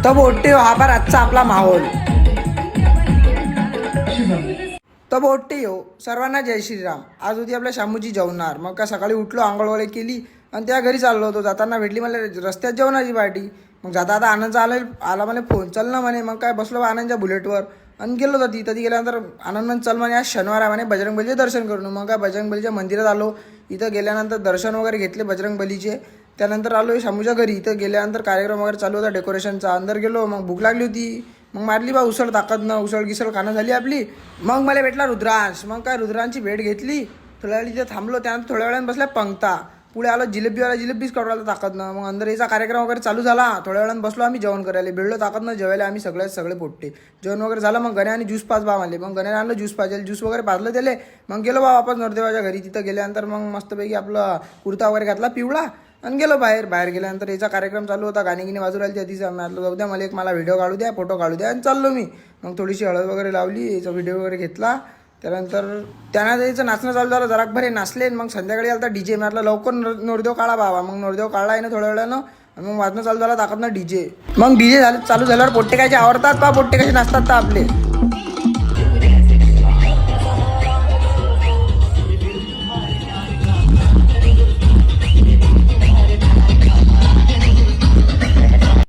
तर बोट्टे हा फार आजचा आपला माहोल. तर बोट्टे हो सर्वांना जय श्रीराम. आज होती आपल्या शामूची जेवणार. मग का सकाळी उठलो, आंघोळ वगैरे केली आणि त्या घरी चाललो होतो. जाताना भेटली मला रस्त्यात जेवणाची पार्टी. मग जाता आता आनंदचा आला मला फोन, चल ना म्हणे. मग काय बसलो आनंदच्या बुलेटवर आणि गेलो होतो तिथं. गेल्यानंतर आनंद चल म्हणे आज शनिवार आहे म्हणे, बजरंगबलीचे दर्शन करून. मग काय बजरंगबलीच्या मंदिरात आलो. इथं गेल्यानंतर दर्शन वगैरे घेतले बजरंगबलीचे. त्यानंतर आलो शामूच्या घरी. इथं गेल्यानंतर कार्यक्रम वगैरे चालू होता डेकोरेशनचा. अंदर गेलो. मग भूक लागली होती. मग मारली बा उसळ ताकद न उसळ गिसळ खाणं झाली आपली. मग मला भेटला रुद्रांश. मग काय रुद्रांची भेट घेतली. थोड्या वेळ तिथे थांबलो. त्यानंतर थोड्या वेळाने बसल्या पंक्ता. पुढे आलो जिलेबीवाला, जिलेबीच कडवायला ताकदनं. मग अंदर याचा कार्यक्रम वगैरे चालू झाला. थोड्या वेळानं बसलो आम्ही जेवण करायला. भेळलो ताकदनं जेवायला आम्ही सगळे पोट्टे. जेवण वगैरे झालं. मग गण्या आणि ज्यूस पाच बा आले. मग गण्याने आणलं ज्यूस पाहिजे. ज्यूस वगैरे पाजलं त्याले. मग गेलो बा वापस नरदेवाच्या घरी. तिथं गेल्यानंतर मग मस्तपैकी आपला कुर्ता वगैरे घातला पिवळा आणि गेलो बाहेर गेल्यानंतर याचा कार्यक्रम चालू होता. गाणी गिणी वाजू राहिली. तिचा म्हटलं जाऊ द्या मला एक मला व्हिडिओ काढू द्या, फोटो काढू द्या आणि चाललो मी. मग थोडीशी हळद वगैरे लावली, याचा व्हिडिओ वगैरे घेतला. त्यानंतर त्यानं याचं नाचणं चालू झालं. जरा भरे नाचले. मग संध्याकाळी आला डीजे. म्हटलं लवकर नोरदेव काढा बाबा. मग नोरदेव काढला आहे ना थोड्या वेळानं. मग वाजणं चालू झालं ताकदनं डीजे. मग डीजे चालू झाल्यावर पोट्टे कायचे आवडतात का, पोट्टे कसे नाचतात का आपले.